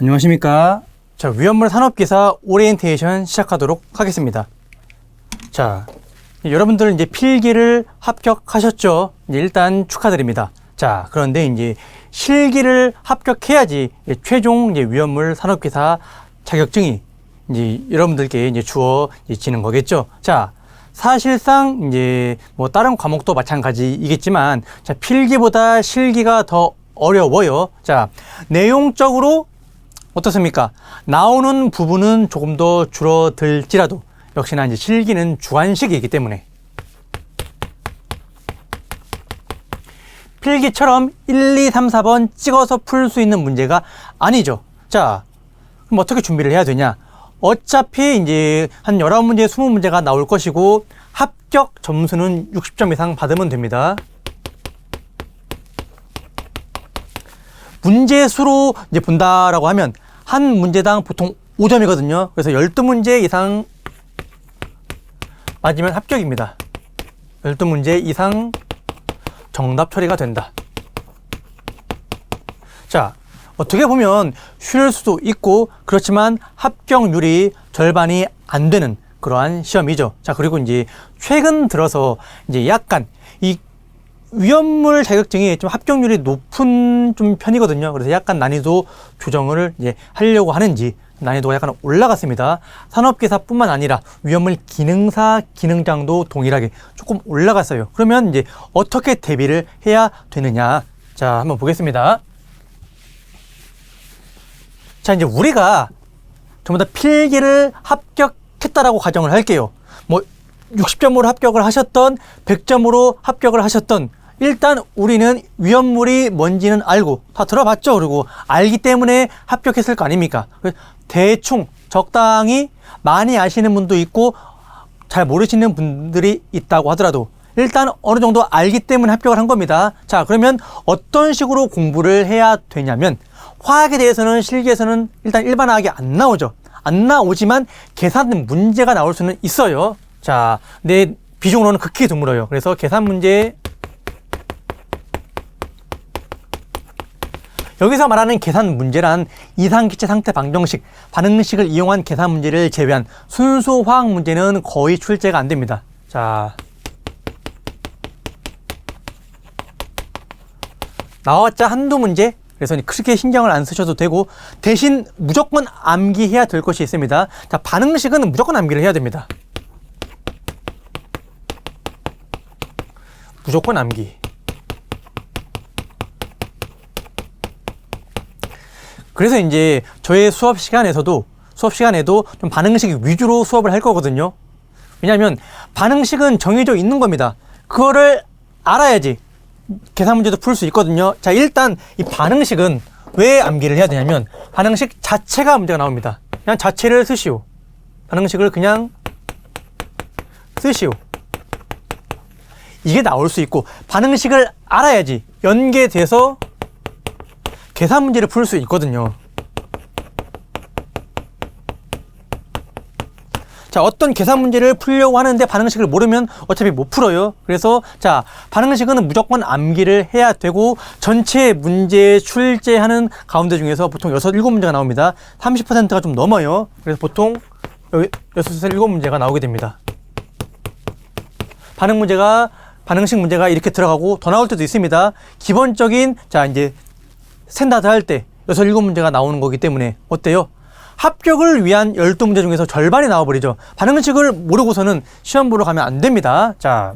안녕하십니까. 자, 위험물 산업기사 오리엔테이션 시작하도록 하겠습니다. 자, 여러분들 이제 필기를 합격하셨죠? 이제 일단 축하드립니다. 자, 그런데 이제 실기를 합격해야지 최종 이제 위험물 산업기사 자격증이 이제 여러분들께 이제 주어지는 거겠죠. 자, 사실상 이제 뭐 다른 과목도 마찬가지이겠지만, 자, 필기보다 실기가 더 어려워요. 자, 내용적으로 어떻습니까? 나오는 부분은 조금 더 줄어들지라도 역시나 이제 실기는 주관식이기 때문에 필기처럼 1, 2, 3, 4번 찍어서 풀 수 있는 문제가 아니죠. 자, 그럼 어떻게 준비를 해야 되냐? 어차피 이제 한 19문제, 20문제가 나올 것이고 합격 점수는 60점 이상 받으면 됩니다. 문제 수로 이제 본다라고 하면 한 문제당 보통 5점이거든요. 그래서 12문제 이상 맞으면 합격입니다. 12문제 이상 정답 처리가 된다. 자, 어떻게 보면 쉴 수도 있고 그렇지만 합격률이 절반이 안 되는 그러한 시험이죠. 자, 그리고 이제 최근 들어서 이제 약간 이 위험물 자격증이 좀 합격률이 높은 좀 편이거든요. 그래서 약간 난이도 조정을 이제 하려고 하는지 난이도가 약간 올라갔습니다. 산업기사뿐만 아니라 위험물 기능사 기능장도 동일하게 조금 올라갔어요. 그러면 이제 어떻게 대비를 해야 되느냐? 자, 한번 보겠습니다. 자, 이제 우리가 전부 다 필기를 합격했다라고 가정을 할게요. 뭐 60점으로 합격을 하셨던 100점으로 합격을 하셨던 일단 우리는 위험물이 뭔지는 알고 다 들어봤죠. 그리고 알기 때문에 합격했을 거 아닙니까? 대충 적당히 많이 아시는 분도 있고 잘 모르시는 분들이 있다고 하더라도 일단 어느 정도 알기 때문에 합격을 한 겁니다. 자, 그러면 어떤 식으로 공부를 해야 되냐면 화학에 대해서는 실기에서는 일단 일반화하게 안 나오죠. 안 나오지만 계산 문제가 나올 수는 있어요. 자, 내 비중으로는 극히 드물어요. 그래서 계산 문제, 여기서 말하는 계산 문제란 이상기체 상태 방정식, 반응식을 이용한 계산 문제를 제외한 순수 화학 문제는 거의 출제가 안 됩니다. 자, 나왔자 한두 문제? 그래서 크게 신경을 안 쓰셔도 되고 대신 무조건 암기해야 될 것이 있습니다. 자, 반응식은 무조건 암기를 해야 됩니다. 무조건 암기. 그래서 이제 저의 수업 시간에도 좀 반응식 위주로 수업을 할 거거든요. 왜냐하면 반응식은 정해져 있는 겁니다. 그거를 알아야지 계산 문제도 풀 수 있거든요. 자, 일단 이 반응식은 왜 암기를 해야 되냐면 반응식 자체가 문제가 나옵니다. 그냥 자체를 쓰시오. 반응식을 그냥 쓰시오. 이게 나올 수 있고 반응식을 알아야지 연계돼서 계산 문제를 풀 수 있거든요. 자, 어떤 계산 문제를 풀려고 하는데 반응식을 모르면 어차피 못 풀어요. 그래서 자, 반응식은 무조건 암기를 해야 되고 전체 문제 출제하는 가운데 중에서 보통 6, 7문제가 나옵니다. 30%가 좀 넘어요. 그래서 보통 6, 7문제가 나오게 됩니다. 반응식 문제가 이렇게 들어가고 더 나올 때도 있습니다. 기본적인 자, 이제 스탠다드 할 때 6, 7문제가 나오는 거기 때문에 어때요? 합격을 위한 12문제 중에서 절반이 나와버리죠. 반응식을 모르고서는 시험 보러 가면 안 됩니다. 자,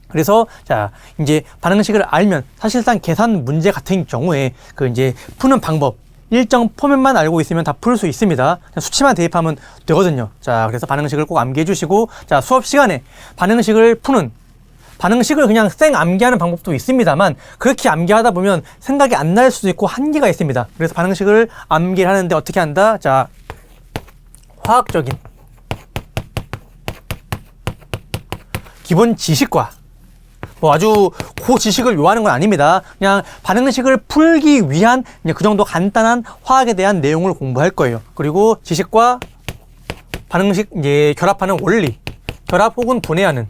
그래서 자, 이제 반응식을 알면 사실상 계산 문제 같은 경우에 그 이제 푸는 방법 일정 포맷만 알고 있으면 다 풀 수 있습니다. 수치만 대입하면 되거든요. 자, 그래서 반응식을 꼭 암기해 주시고 자, 수업 시간에 반응식을 그냥 생 암기하는 방법도 있습니다만 그렇게 암기하다 보면 생각이 안 날 수도 있고 한계가 있습니다. 그래서 반응식을 암기를 하는데 어떻게 한다? 자, 화학적인 기본 지식과 뭐 아주 그 지식을 요하는 건 아닙니다. 그냥 반응식을 풀기 위한 그 정도 간단한 화학에 대한 내용을 공부할 거예요. 그리고 지식과 반응식 이제 결합하는 원리, 결합 혹은 분해하는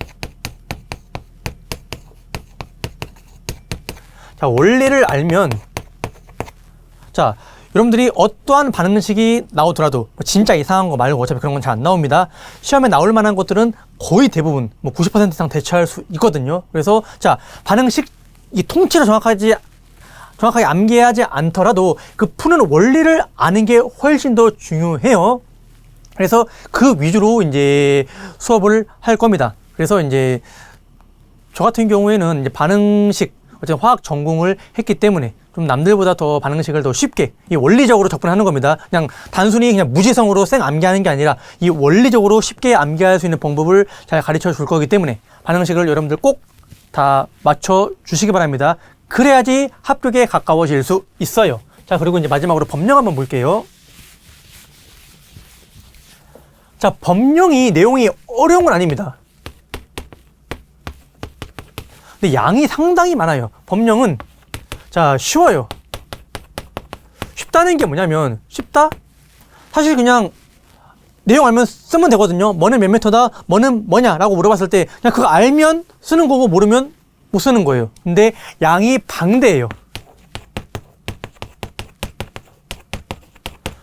자, 원리를 알면 자, 여러분들이 어떠한 반응식이 나오더라도 뭐 진짜 이상한 거 말고 어차피 그런 건 잘 안 나옵니다. 시험에 나올 만한 것들은 거의 대부분 뭐 90% 이상 대처할 수 있거든요. 그래서 자, 반응식 이 통째로 정확하게 암기하지 않더라도 그 푸는 원리를 아는 게 훨씬 더 중요해요. 그래서 그 위주로 이제 수업을 할 겁니다. 그래서 이제 저 같은 경우에는 이제 반응식, 어쨌든 화학 전공을 했기 때문에 좀 남들보다 더 반응식을 더 쉽게 이 원리적으로 접근하는 겁니다. 그냥 단순히 그냥 무지성으로 쌩 암기하는 게 아니라 이 원리적으로 쉽게 암기할 수 있는 방법을 잘 가르쳐 줄 거기 때문에 반응식을 여러분들 꼭 다 맞춰 주시기 바랍니다. 그래야지 합격에 가까워질 수 있어요. 자, 그리고 이제 마지막으로 법령 한번 볼게요. 자, 법령이 내용이 어려운 건 아닙니다. 근데 양이 상당히 많아요. 법령은 자, 쉬워요. 쉽다는 게 뭐냐면, 쉽다? 사실 그냥 내용 알면 쓰면 되거든요. 뭐는 몇 미터다, 뭐는 뭐냐라고 물어봤을 때 그냥 그거 알면 쓰는 거고 모르면 못 쓰는 거예요. 근데 양이 방대해요.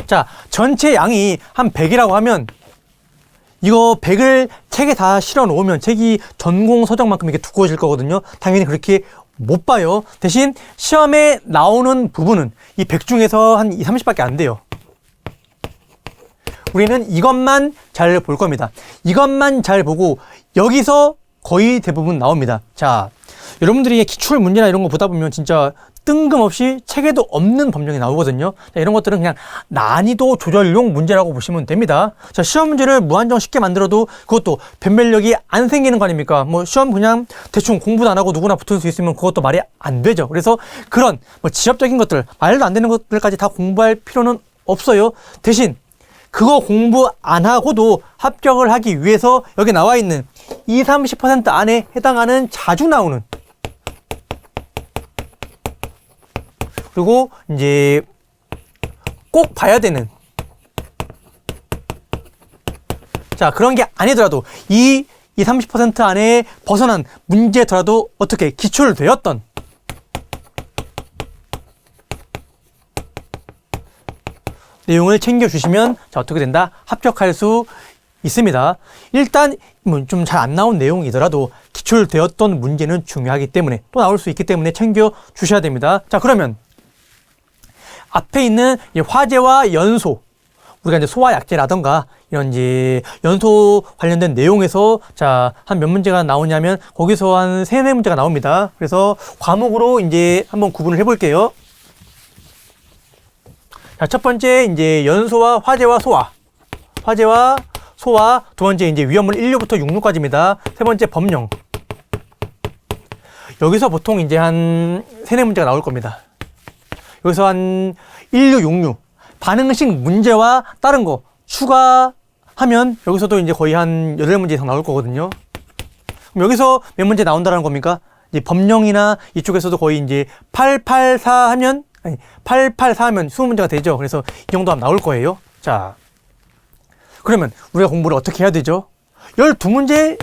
자, 전체 양이 한 100이라고 하면 이거 100을 책에 다 실어 놓으면 책이 전공 서적만큼 이렇게 두꺼워질 거거든요. 당연히 그렇게 못 봐요. 대신 시험에 나오는 부분은 이 100 중에서 한 20, 30밖에 안 돼요. 우리는 이것만 잘 볼 겁니다. 이것만 잘 보고 여기서 거의 대부분 나옵니다. 자, 여러분들이 기출 문제나 이런 거 보다 보면 진짜 뜬금없이 책에도 없는 법령이 나오거든요. 자, 이런 것들은 그냥 난이도 조절용 문제라고 보시면 됩니다. 자, 시험 문제를 무한정 쉽게 만들어도 그것도 변별력이 안 생기는 거 아닙니까? 뭐 시험 그냥 대충 공부도 안 하고 누구나 붙을 수 있으면 그것도 말이 안 되죠. 그래서 그런 뭐 지엽적인 것들, 말도 안 되는 것들까지 다 공부할 필요는 없어요. 대신 그거 공부 안 하고도 합격을 하기 위해서 여기 나와 있는 20, 30% 안에 해당하는 자주 나오는, 그리고 이제 꼭 봐야 되는, 자, 그런 게 아니더라도 이 20, 30% 안에 벗어난 문제더라도 어떻게 기출되었던 내용을 챙겨주시면 자, 어떻게 된다? 합격할 수 있습니다. 일단 좀 잘 안 나온 내용이더라도 기출되었던 문제는 중요하기 때문에 또 나올 수 있기 때문에 챙겨주셔야 됩니다. 자, 그러면 앞에 있는 화재와 연소, 우리가 이제 소화약제라던가 이런 이제 연소 관련된 내용에서 자, 한 몇 문제가 나오냐면 거기서 한 3, 4문제가 나옵니다. 그래서 과목으로 이제 한번 구분을 해볼게요. 자, 첫 번째 이제 연소와 화재와 소화, 화재와 소화. 두 번째 이제 위험물 1류부터 6류까지입니다. 세 번째 법령. 여기서 보통 이제 한 3, 4문제가 나올 겁니다. 여기서 한 1류, 6류 반응식 문제와 다른 거 추가하면 여기서도 이제 거의 한 8문제 이상 나올 거거든요. 그럼 여기서 몇 문제 나온다는 겁니까? 이제 법령이나 이쪽에서도 거의 이제 884 하면 884 하면 20문제가 되죠. 그래서 이 정도 하면 나올 거예요. 자, 그러면 우리가 공부를 어떻게 해야 되죠? 12문제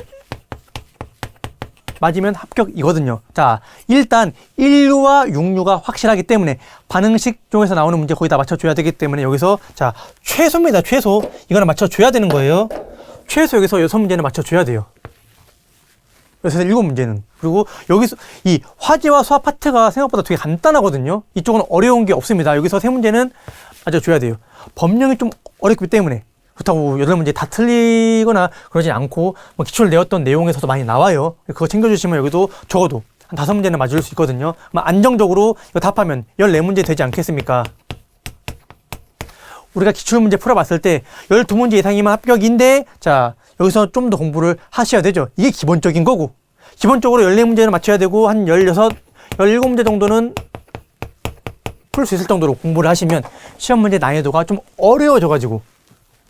맞으면 합격이거든요. 자, 일단 1류와 6류가 확실하기 때문에 반응식 쪽에서 나오는 문제 거의 다 맞춰줘야 되기 때문에 여기서 자, 최소입니다. 최소. 이거는 맞춰줘야 되는 거예요. 최소 여기서 6문제는 맞춰줘야 돼요. 여기서 7문제는. 그리고 여기서 이 화재와 소화 파트가 생각보다 되게 간단하거든요. 이쪽은 어려운 게 없습니다. 여기서 3문제는 맞춰줘야 돼요. 법령이 좀 어렵기 때문에 그렇다고 8문제 다 틀리거나 그러진 않고 뭐 기출 내었던 내용에서도 많이 나와요. 그거 챙겨주시면 여기도 적어도 한 5문제는 맞을 수 있거든요. 안정적으로 이거 답하면 14문제 되지 않겠습니까? 우리가 기출문제 풀어봤을 때 12문제 이상이면 합격인데 자, 여기서 좀 더 공부를 하셔야 되죠. 이게 기본적인 거고 기본적으로 14문제는 맞춰야 되고 한 16, 17문제 정도는 풀 수 있을 정도로 공부를 하시면 시험 문제 난이도가 좀 어려워져가지고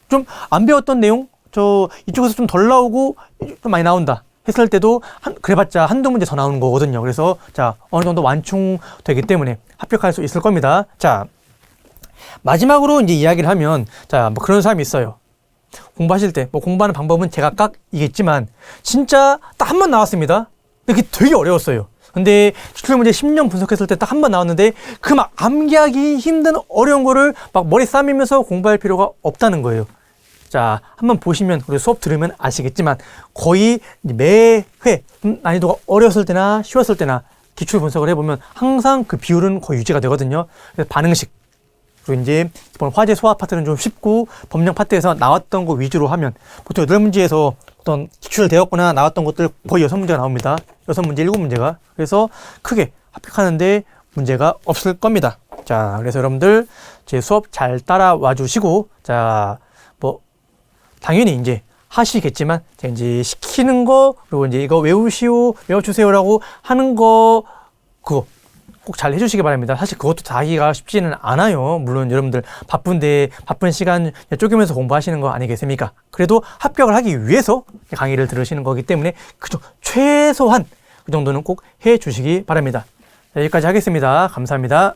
좀 안 배웠던 내용 저 이쪽에서 좀 덜 나오고 좀 많이 나온다 했을 때도 그래봤자 한두 문제 더 나오는 거거든요. 그래서 자, 어느 정도 완충되기 때문에 합격할 수 있을 겁니다. 자, 마지막으로 이제 이야기를 하면 자, 뭐 그런 사람이 있어요. 공부하실 때 뭐 공부하는 방법은 제각각이겠지만 진짜 딱 한 번 나왔습니다. 근데 그게 되게 어려웠어요. 근데 기출문제 10년 분석했을 때 딱 한 번 나왔는데 그 막 암기하기 힘든 어려운 거를 막 머리 싸매면서 공부할 필요가 없다는 거예요. 자, 한번 보시면, 우리 수업 들으면 아시겠지만 거의 매회 난이도가 어려웠을 때나 쉬웠을 때나 기출 분석을 해보면 항상 그 비율은 거의 유지가 되거든요. 그래서 반응식, 그리고 이제 이번 화제 소화 파트는 좀 쉽고 법령 파트에서 나왔던 거 위주로 하면 보통 8문제에서 어떤 기출되었거나 나왔던 것들 거의 6문제가 나옵니다. 6문제, 7문제가. 그래서 크게 합격하는데 문제가 없을 겁니다. 자, 그래서 여러분들 제 수업 잘 따라와 주시고, 자, 뭐 당연히 이제 하시겠지만 제가 이제 시키는 거, 그리고 이제 이거 외워주세요라고 하는 거, 그거 꼭 잘 해주시기 바랍니다. 사실 그것도 다 하기가 쉽지는 않아요. 물론 여러분들 바쁜데 바쁜 시간 쪼개면서 공부하시는 거 아니겠습니까? 그래도 합격을 하기 위해서 강의를 들으시는 거기 때문에 그죠, 최소한 그 정도는 꼭 해주시기 바랍니다. 자, 여기까지 하겠습니다. 감사합니다.